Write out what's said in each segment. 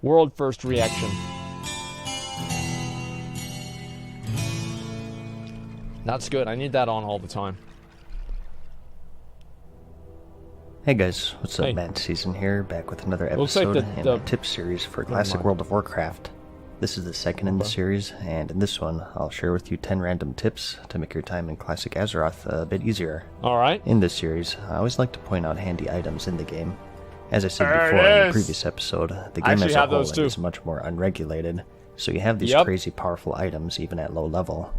World first reaction. That's good. I need that on all the time. Hey guys, what's up? Hey. MadSeason here, back with another Looks like episode in the tip series for Classic World of Warcraft. This is the second in the series, and in this one, I'll share with you 10 random tips to make your time in Classic Azeroth a bit easier. Alright. In this series, I always like to point out handy items in the game. As I said before in the previous episode, the game as a whole is much more unregulated, so you have these crazy powerful items even at low level.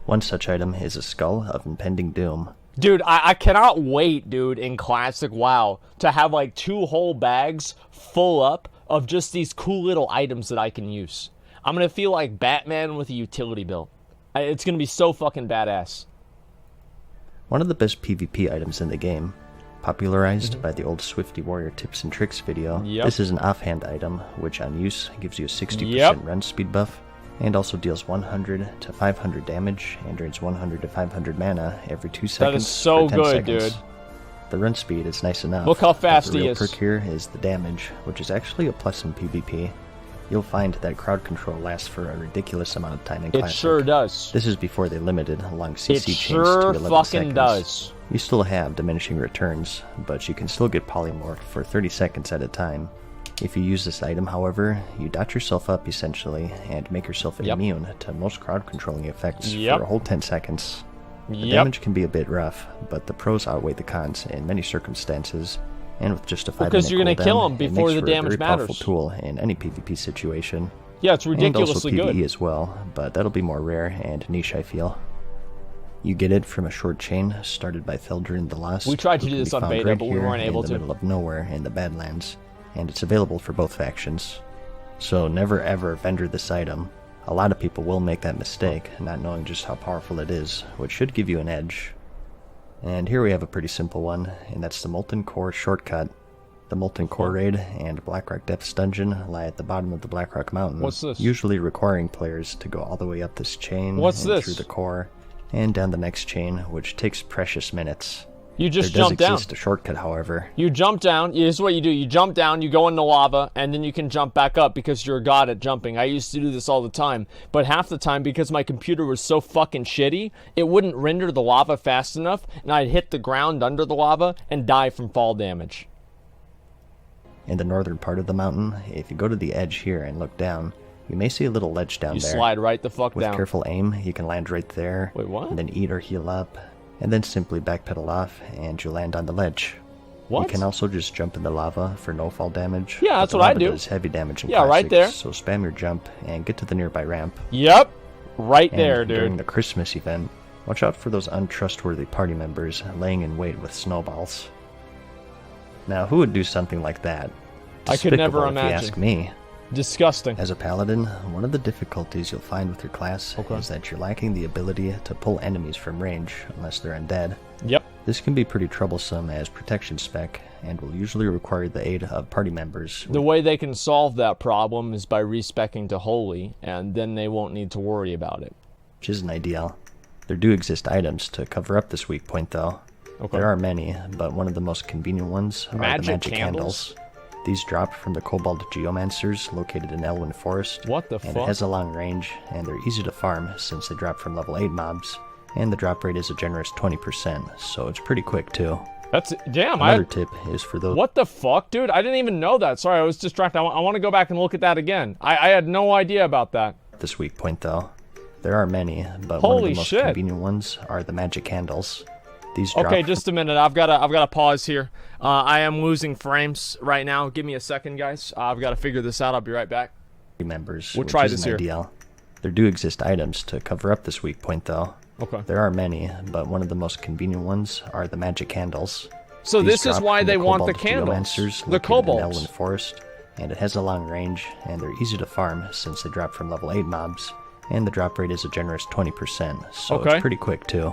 One such item is a Skull of Impending Doom. Dude, I cannot wait, dude, in Classic WoW to have like 2 whole bags full up of just these cool little items that I can use. I'm gonna feel like Batman with a utility belt. It's gonna be so fucking badass. One of the best PvP items in the game, popularized by the old Swifty Warrior tips and tricks video, this is an offhand item, which on use gives you a 60% run speed buff, and also deals 100 to 500 damage and drains 100 to 500 mana every 2 seconds. That is so for 10 good, seconds. dude. The run speed is nice enough. Look how fast the he real is. perk here is the damage, which is actually a plus in PvP. You'll find that crowd control lasts for a ridiculous amount of time in Classic. It sure does. This is before they limited long CC It chains sure to 11 fucking seconds. does. You still have diminishing returns, but you can still get polymorphed for 30 seconds at a time. If you use this item, however, you dot yourself up essentially and make yourself immune to most crowd controlling effects for a whole 10 seconds. The damage can be a bit rough, but the pros outweigh the cons in many circumstances, and with just a 5-minute because you're gonna kill him cooldown, before the damage a very powerful matters. tool in any PvP situation. Yeah, it's ridiculously and also PvE good. as well, but that'll be more rare and niche, I feel. You get it from a short chain started by Feldrin the Lost. We tried to do this on beta, but we weren't able in the to. middle of nowhere in the Badlands, and it's available for both factions. So never ever vendor this item. A lot of people will make that mistake, not knowing just how powerful it is, which should give you an edge. And here we have a pretty simple one, and that's the Molten Core shortcut. The Molten Core Raid and Blackrock Depths Dungeon lie at the bottom of the Blackrock Mountain, What's this? usually requiring players to go all the way up this chain What's and this? through the core, and down the next chain, which takes precious minutes. You just there does jump down. exist a shortcut, however. You jump down. This is what you do. You jump down, you go into lava, and then you can jump back up because you're a god at jumping. I used to do this all the time. But half the time, because my computer was so fucking shitty, it wouldn't render the lava fast enough, and I'd hit the ground under the lava and die from fall damage. In the northern part of the mountain, if you go to the edge here and look down, you may see a little ledge down You there. slide right the fuck With down. careful aim, you can land right there. Wait, what? And then eat or heal up, and then simply backpedal off, and you land on the ledge. What? You can also just jump in the lava for no fall damage. Yeah, but that's the what I lava do. does heavy damage in Yeah, right Classic, there. So spam your jump and get to the nearby ramp. Yep. Right And there, during dude. the Christmas event, watch out for those untrustworthy party members laying in wait with snowballs. Now, who would do something like that? I could never Despicable, if imagine. you ask me. Disgusting. As a paladin, one of the difficulties you'll find with your class is that you're lacking the ability to pull enemies from range unless they're undead. Yep. This can be pretty troublesome as protection spec, and will usually require the aid of party members. The way they can solve that problem is by respecing to holy, and then they won't need to worry about it. Which isn't ideal. There do exist items to cover up this weak point, though. There are many, but one of the most convenient ones are the magic candles. These drop from the Kobold Geomancers located in Elwyn Forest. What the And fuck? it has a long range, and they're easy to farm since they drop from level 8 mobs, and the drop rate is a generous 20%, so it's pretty quick too. That's damn. Another tip is for those. What the fuck, dude? I didn't even know that. Sorry, I was distracted. I want to go back and look at that again. I had no idea about that. This weak point, though. There are many, but one of Holy the most shit. convenient ones are the magic candles. These drop Okay, just a minute. I've got to pause here. I am losing frames right now. Give me a second, guys. I've got to figure this out. I'll be right back. members. We'll which try isn't this here. Ideal. There do exist items to cover up this weak point, though. Okay. There are many, but one of the most convenient ones are the magic candles. So These this is drop why from they want the Kobold candles. Geomancers The located in kobolds. Elwyn Forest, and it has a long range, and they're easy to farm since they drop from level 8 mobs, and the drop rate is a generous 20%, so Okay. it's pretty quick too.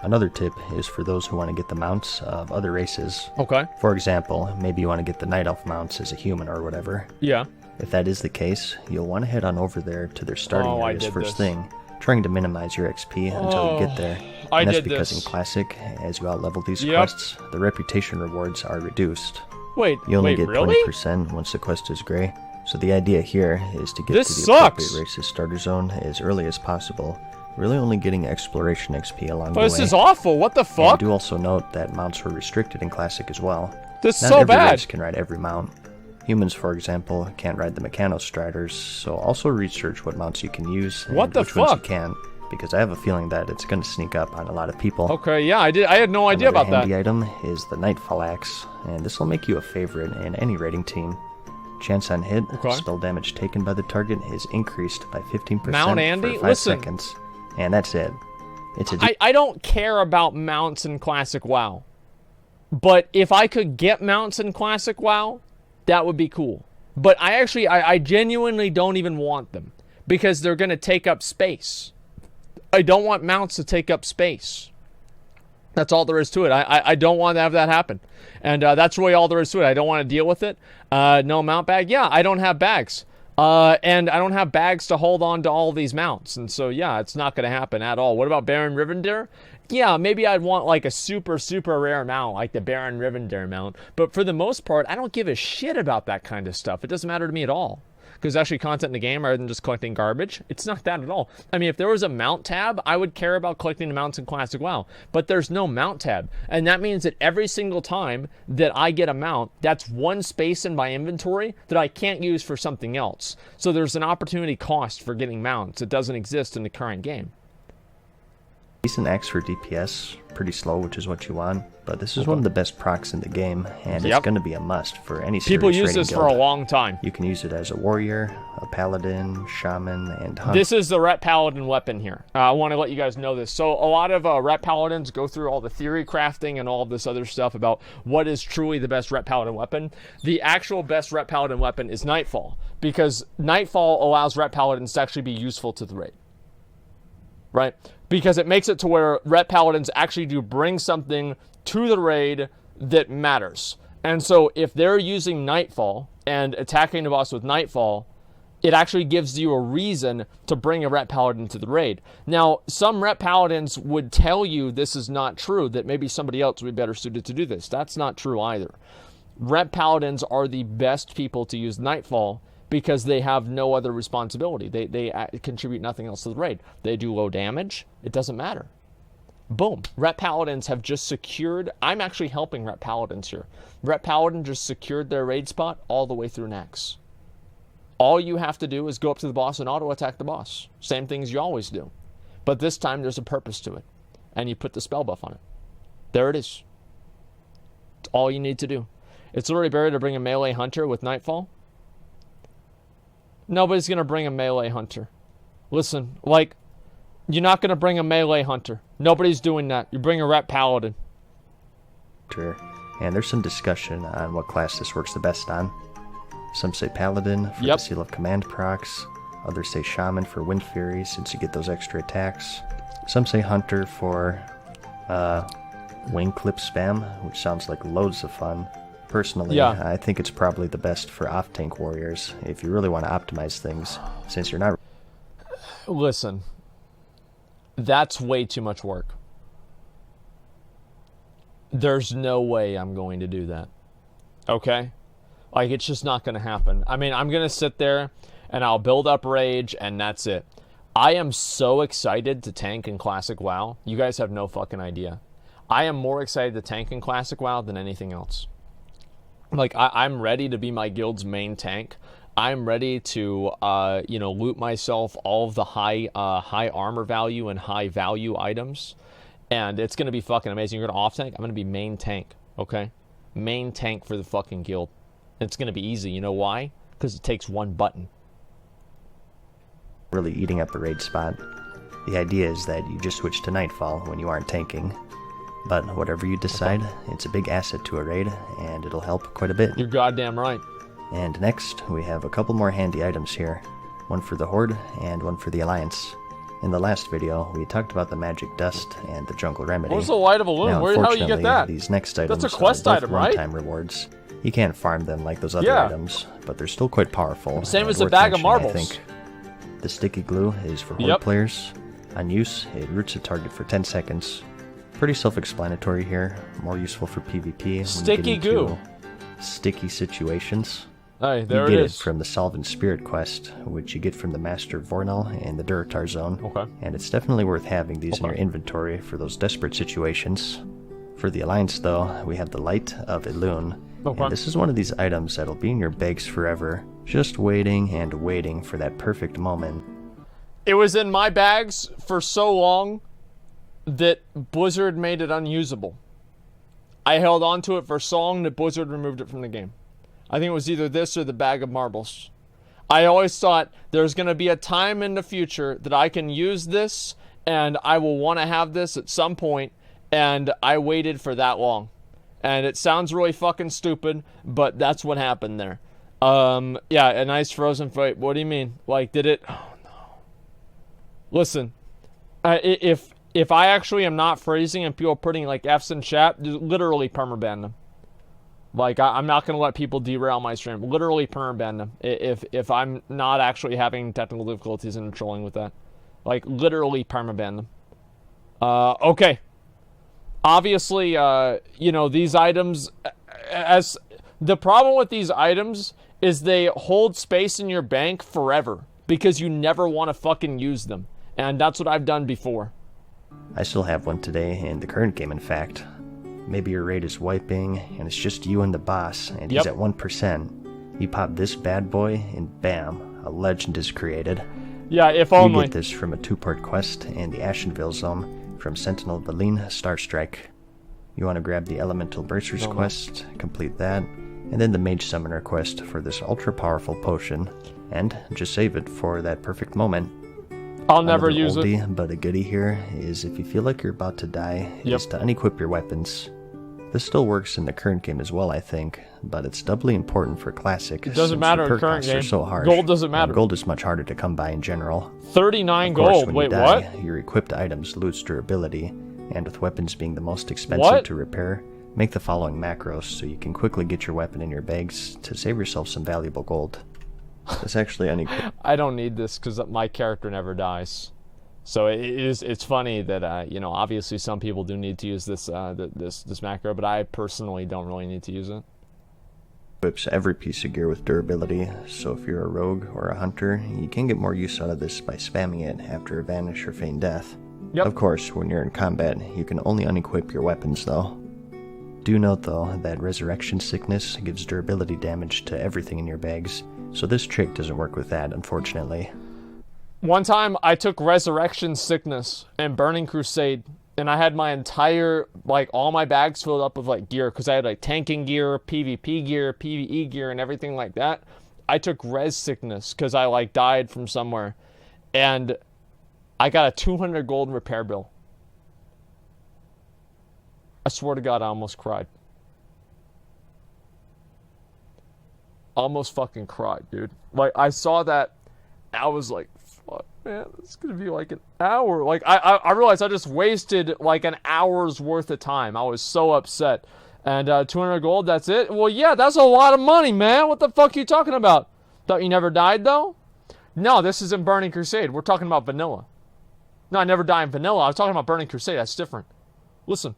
Another tip is for those who want to get the mounts of other races. Okay. For example, maybe you want to get the Night Elf mounts as a human or whatever. Yeah. If that is the case, you'll want to head on over there to their starting Oh, I areas did first this. thing, trying to minimize your XP until you get there. I And that's did because this. in Classic, as you outlevel these Yep. quests, the reputation rewards are reduced. Wait, You only wait, get really? 20% once the quest is gray, So the idea here is to get This to the sucks. appropriate race's starter zone as early as possible, really only getting exploration XP along the But way. this is awful. What the And fuck? do also note that mounts were restricted in Classic as well. This is Not so every bad. race can ride every mount. Humans, for example, can't ride the Mechanostriders, so also research what mounts you can use and What the which ones you fuck? can, because I have a feeling that it's going to sneak up on a lot of people. Okay, yeah, I had no idea Another about handy that. item is the Nightfall Axe, and this will make you a favorite in any raiding team. Chance on hit, Okay. spell damage taken by the target is increased by 15% Mount Andy? for 5 Listen. seconds. And that's it. It's a I don't care about mounts in Classic WoW. But if I could get mounts in Classic WoW, that would be cool. But I genuinely don't even want them. Because they're going to take up space. I don't want mounts to take up space. That's all there is to it. I don't want to have that happen. And that's really all there is to it. I don't want to deal with it. No mount bag. Yeah, I don't have bags. And I don't have bags to hold on to all these mounts. And so, yeah, it's not going to happen at all. What about Baron Rivendare? Yeah, maybe I'd want like a super, super rare mount, like the Baron Rivendare mount. But for the most part, I don't give a shit about that kind of stuff. It doesn't matter to me at all. Because actually content in the game rather than just collecting garbage. It's not that at all. I mean, if there was a mount tab, I would care about collecting the mounts in Classic WoW. But there's no mount tab. And that means that every single time that I get a mount, that's one space in my inventory that I can't use for something else. So there's an opportunity cost for getting mounts. It doesn't exist in the current game. decent axe for DPS, pretty slow, which is what you want, but this is one of the best procs in the game, and it's going to be a must for any serious People use raiding this guild. for a long time. You can use it as a warrior, a paladin, shaman, and hunter. This is the Ret Paladin weapon here. I want to let you guys know this. So a lot of Ret Paladins go through all the theory crafting and all of this other stuff about what is truly the best Ret Paladin weapon. The actual best Ret Paladin weapon is Nightfall, because Nightfall allows Ret Paladins to actually be useful to the raid. Right? Because it makes it to where Ret Paladins actually do bring something to the raid that matters. And so if they're using Nightfall and attacking the boss with Nightfall, it actually gives you a reason to bring a Ret Paladin to the raid. Now, some Ret Paladins would tell you this is not true, that maybe somebody else would be better suited to do this. That's not true either. Ret Paladins are the best people to use Nightfall because they have no other responsibility. They contribute nothing else to the raid. They do low damage. It doesn't matter. Boom. Ret Paladins have just secured... I'm actually helping Ret Paladins here. Ret Paladin just secured their raid spot all the way through Nex. All you have to do is go up to the boss and auto-attack the boss. Same things you always do. But this time there's a purpose to it. And you put the spell buff on it. There it is. It's all you need to do. It's literally better to bring a melee hunter with Nightfall. Nobody's going to bring a melee hunter. Listen, like, you're not going to bring a melee hunter. Nobody's doing that. You bring a Ret Paladin. And there's some discussion on what class this works the best on. Some say Paladin for the Seal of Command procs. Others say Shaman for Wind Fury since you get those extra attacks. Some say Hunter for Wing Clip Spam, which sounds like loads of fun. Personally, I think it's probably the best for off-tank warriors if you really want to optimize things, since you're not... Listen, that's way too much work. There's no way I'm going to do that. Okay? Like, it's just not going to happen. I mean, I'm going to sit there, and I'll build up rage, and that's it. I am so excited to tank in Classic WoW. You guys have no fucking idea. I am more excited to tank in Classic WoW than anything else. Like, I'm ready to be my guild's main tank. I'm ready to, loot myself all of the high armor value and high value items. And it's going to be fucking amazing. You're going to off-tank? I'm going to be main tank, okay? Main tank for the fucking guild. It's going to be easy. You know why? Because it takes one button. Really eating up a raid spot. The idea is that you just switch to Nightfall when you aren't tanking. But whatever you decide, it's a big asset to a raid, and it'll help quite a bit. You're goddamn right. And next, we have a couple more handy items here. One for the Horde, and one for the Alliance. In the last video, we talked about the Magic Dust and the Jungle Remedy. What's the light of a loom? Now, Where the hell you get that? These next items That's a quest are item, both right? one-time rewards. You can't farm them like those other items, but they're still quite powerful. Same and as a worth bag of mentioning, marbles. I think. The Sticky Glue is for Horde players. On use, it roots a target for 10 seconds. Pretty self-explanatory here. More useful for PvP. Sticky goo. Sticky situations. Hey, there you it get is. it from the Solvent Spirit quest, which you get from the Master Vornal in the Duratar zone. Okay. And it's definitely worth having these in your inventory for those desperate situations. For the Alliance, though, we have the Light of Elune. Okay. And this is one of these items that'll be in your bags forever, just waiting and waiting for that perfect moment. It was in my bags for so long that Blizzard made it unusable. I held on to it for so long that Blizzard removed it from the game. I think it was either this or the bag of marbles. I always thought there's going to be a time in the future that I can use this and I will want to have this at some point, and I waited for that long. And it sounds really fucking stupid, but that's what happened there. Yeah, a nice frozen fight. What do you mean? Like, did it? Oh, no. Listen, if I actually am not freezing and people are putting like F's in chat, literally permaban them. Like, I'm not going to let people derail my stream. Literally permaban them if I'm not actually having technical difficulties and trolling with that. Like, literally permaban them. Okay. Obviously, you know, these items, as the problem with these items is they hold space in your bank forever because you never want to fucking use them. And that's what I've done before. I still have one today in the current game, in fact. Maybe your raid is wiping, and it's just you and the boss, and he's at 1%. You pop this bad boy, and bam, a legend is created. Yeah, if only. You get this from a 2-part quest in the Ashenville zone from Sentinel Valine Starstrike. You want to grab the Elemental Bracers quest, complete that, and then the Mage Summoner quest for this ultra-powerful potion, and just save it for that perfect moment. I'll never use it. Oldie, but a goodie here is if you feel like you're about to die, is to unequip your weapons. This still works in the current game as well, I think, but it's doubly important for Classic. It doesn't matter in current game. So harsh, gold doesn't matter. Gold is much harder to come by in general. 39 of course, gold. When Wait, you die, what? Your equipped items lose durability, and with weapons being the most expensive to repair, make the following macros so you can quickly get your weapon in your bags to save yourself some valuable gold. It's actually unequipped. I don't need this because my character never dies. So it's funny that you know, obviously some people do need to use this this macro, but I personally don't really need to use it. Equips every piece of gear with durability, so if you're a rogue or a hunter, you can get more use out of this by spamming it after a vanish or feign death. Yep. Of course, when you're in combat, you can only unequip your weapons though. Do note though that Resurrection Sickness gives durability damage to everything in your bags, so this trick doesn't work with that, unfortunately. One time I took Resurrection Sickness and Burning Crusade, and I had my entire, like, all my bags filled up with, like, gear, because I had, like, tanking gear, PvP gear, PvE gear, and everything like that. I took Res Sickness, because I, like, died from somewhere, and I got a 200 gold repair bill. I swear to God, I almost cried. Almost fucking cried, dude. Like, I saw that, I was like, fuck, man, it's gonna be like an hour. Like, I realized I just wasted like an hour's worth of time. I was so upset. And 200 gold, that's it? Well, yeah, that's a lot of money, man. What the fuck are you talking about? Thought you never died, though? No, this isn't Burning Crusade. We're talking about vanilla. No, I never die in vanilla. I was talking about Burning Crusade. That's different. Listen.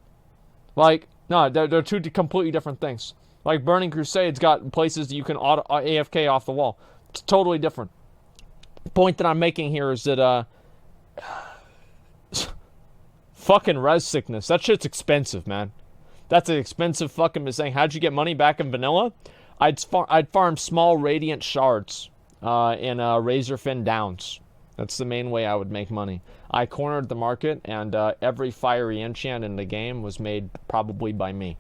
Like, no, they're two completely different things. Like, Burning Crusade's got places that you can auto AFK off the wall. It's totally different. The point that I'm making here is that, fucking Res Sickness. That shit's expensive, man. That's an expensive fucking thing. How'd you get money back in vanilla? I'd farm small Radiant Shards in Razorfin Downs. That's the main way I would make money. I cornered the market, and every fiery enchant in the game was made probably by me.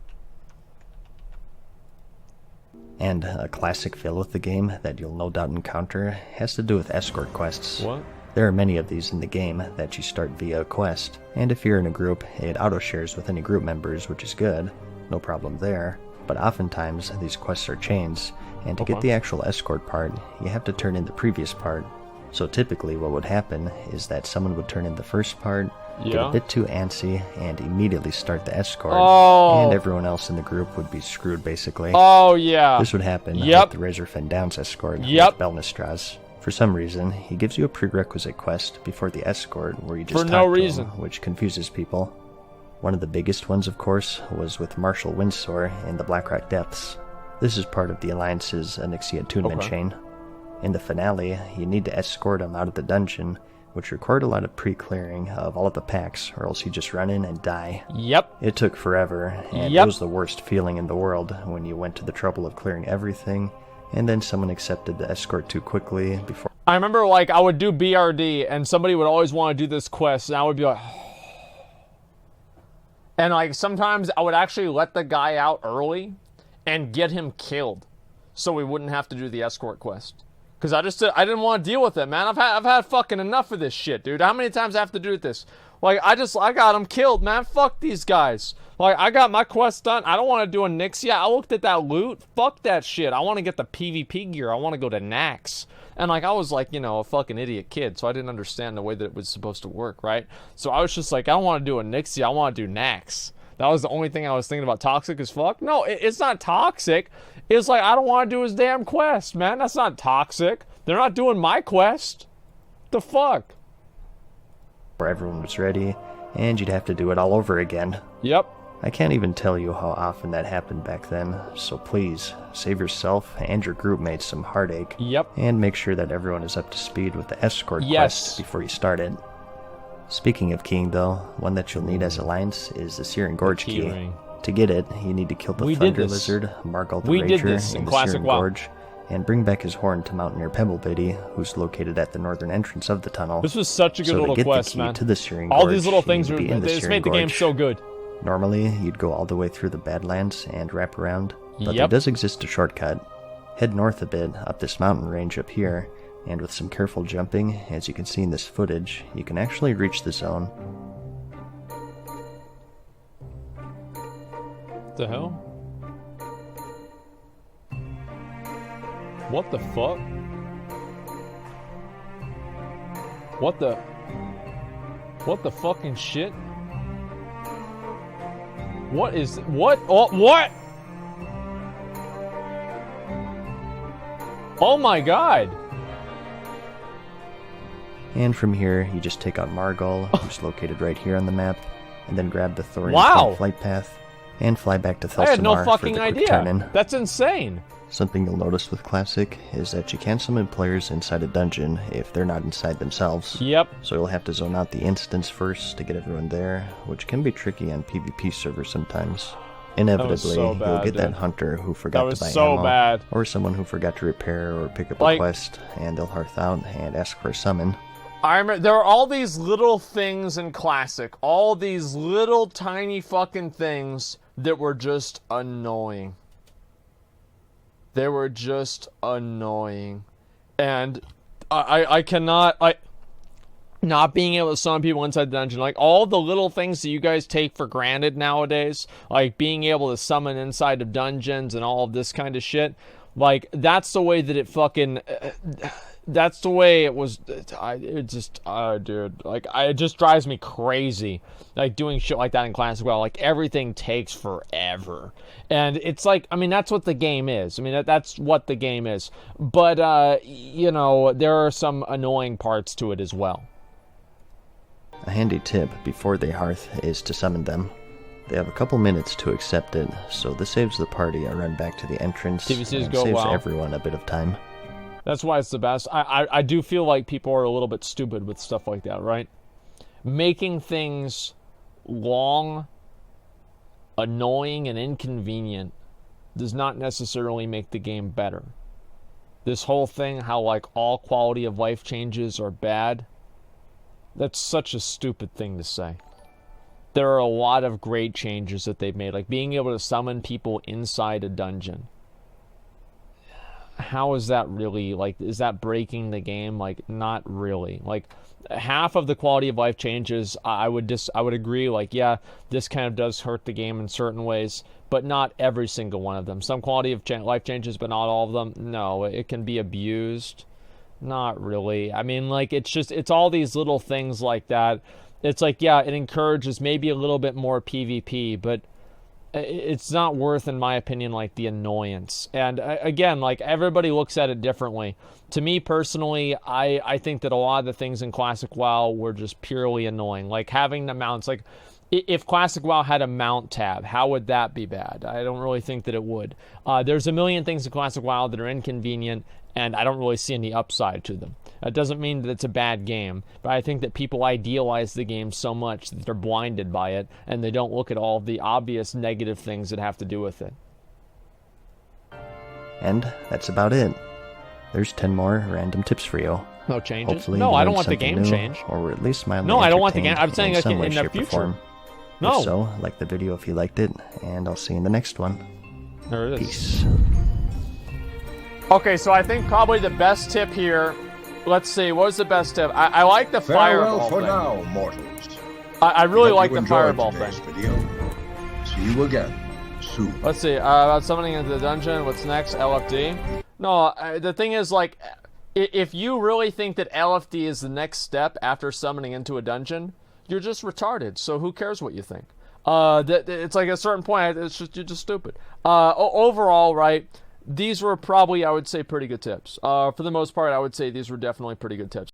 And a classic fail with the game that you'll no doubt encounter has to do with escort quests. What? There are many of these in the game that you start via a quest, and if you're in a group, it auto-shares with any group members, which is good, no problem there, but oftentimes these quests are chains, and to get the actual escort part, you have to turn in the previous part. So typically what would happen is that someone would turn in the first part, get a bit too antsy, and immediately start the escort, and everyone else in the group would be screwed basically. Oh, yeah. This would happen with the Razorfin Downs escort with Belnistraz. For some reason, he gives you a prerequisite quest before the escort where you just talk to him, which confuses people. One of the biggest ones, of course, was with Marshal Windsor in the Blackrock Depths. This is part of the Alliance's Onyxia attunement chain. In the finale, you need to escort him out of the dungeon, which required a lot of pre-clearing of all of the packs, or else he'd just run in and die. Yep. It took forever, and it was the worst feeling in the world when you went to the trouble of clearing everything, and then someone accepted the escort too quickly before... I remember, like, I would do BRD, and somebody would always want to do this quest, and I would be like... And, like, sometimes I would actually let the guy out early and get him killed so we wouldn't have to do the escort quest. Because I didn't want to deal with it, man. I've had fucking enough of this shit, dude. How many times I have to do this? Like, I got him killed, man. Fuck these guys. Like, I got my quest done. I don't want to do a Nyxia. I looked at that loot. Fuck that shit. I want to get the PvP gear. I want to go to Nax. And, like, I was, like, you know, a fucking idiot kid, so I didn't understand the way that it was supposed to work, right? So I was just like, I don't want to do a Nyxia. I want to do Nax. That was the only thing I was thinking about. Toxic as fuck? No, it's not toxic. It's like, I don't want to do his damn quest, man. That's not toxic. They're not doing my quest. The fuck? Where everyone was ready, and you'd have to do it all over again. Yep. I can't even tell you how often that happened back then, so please, save yourself and your group mates some heartache. Yep. And make sure that everyone is up to speed with the escort quest before you start it. Speaking of keying, though, one that you'll need as Alliance is the Searing Gorge key. Ring. To get it, you need to kill the Thunder Lizard, Margold the Rager, in the Searing Gorge, and bring back his horn to Mountaineer Pebblebitty, who's located at the northern entrance of the tunnel. This was such a good little quest, man. To the Searing all Gorge, these little things are this made the game so good. Normally, you'd go all the way through the Badlands and wrap around, but there does exist a shortcut. Head north a bit, up this mountain range up here, and with some careful jumping, as you can see in this footage, you can actually reach the zone. What the hell? What the fuck? What the fucking shit? What? Oh, what? Oh my god! And from here, you just take out Margol, who's located right here on the map, and then grab the Thorium flight path, and fly back to Thelsamar. I had no fucking for the idea. turn-in. That's insane. Something you'll notice with Classic is that you can summon players inside a dungeon if they're not inside themselves. Yep. So you'll have to zone out the instance first to get everyone there, which can be tricky on PvP servers sometimes. Inevitably, you'll get that hunter who forgot to buy ammo, or someone who forgot to repair or pick up a quest, and they'll hearth out and ask for a summon. I remember there are all these little things in Classic, all these little tiny fucking things that were just annoying. They were just annoying. And I cannot, not being able to summon people inside the dungeon, like all the little things that you guys take for granted nowadays, like being able to summon inside of dungeons and all of this kind of shit, like that's the way that it fucking, that's the way it was. It just, dude, like it just drives me crazy, like doing shit like that in Classic WoW. Like everything takes forever, and it's like, I mean, that's what the game is. I mean, that's what the game is. But you know, there are some annoying parts to it as well. A handy tip before they hearth is to summon them. They have a couple minutes to accept it, so this saves the party a run back to the entrance and saves everyone a bit of time. That's why it's the best. I do feel like people are a little bit stupid with stuff like that, right? Making things long, annoying, and inconvenient does not necessarily make the game better. This whole thing, how like all quality of life changes are bad, that's such a stupid thing to say. There are a lot of great changes that they've made, like being able to summon people inside a dungeon. How is that really, like, is that breaking the game? Like, not really. Like, half of the quality of life changes, I would agree, like, yeah, this kind of does hurt the game in certain ways, but not every single one of them. Some quality of life changes, but not all of them. No, it can be abused. Not really. I mean, like, it's all these little things like that. It's like, yeah, it encourages maybe a little bit more PvP, but it's not worth, in my opinion, like the annoyance. And again, like everybody looks at it differently. To me personally, I think that a lot of the things in Classic WoW were just purely annoying. Like having the mounts, like If Classic WoW had a mount tab, how would that be bad? I don't really think that it would. There's a million things in Classic WoW that are inconvenient, and I don't really see any upside to them. That doesn't mean that it's a bad game, but I think that people idealize the game so much that they're blinded by it, and they don't look at all the obvious negative things that have to do with it. And that's about it. There's 10 more random tips for you. No changes? Hopefully no, you I don't learned want the something game new, change. Or at least mildly No, I don't want the game. entertained I'm saying in some like way, in the shape, or future. form. No. If so, like the video if you liked it, and I'll see you in the next one. There it is. Peace. Okay, so I think probably the best tip here. Let's see, what was the best tip? I like the fireball Farewell for thing. now, mortals. I really Hope like you the enjoyed fireball today's thing. video. See you again soon. Let's see, about summoning into the dungeon. What's next? LFD? No, the thing is, like, if you really think that LFD is the next step after summoning into a dungeon, you're just retarded. So who cares what you think? It's like at a certain point, it's just you're just stupid. Overall, right? These were probably, I would say, pretty good tips. For the most part, I would say these were definitely pretty good tips.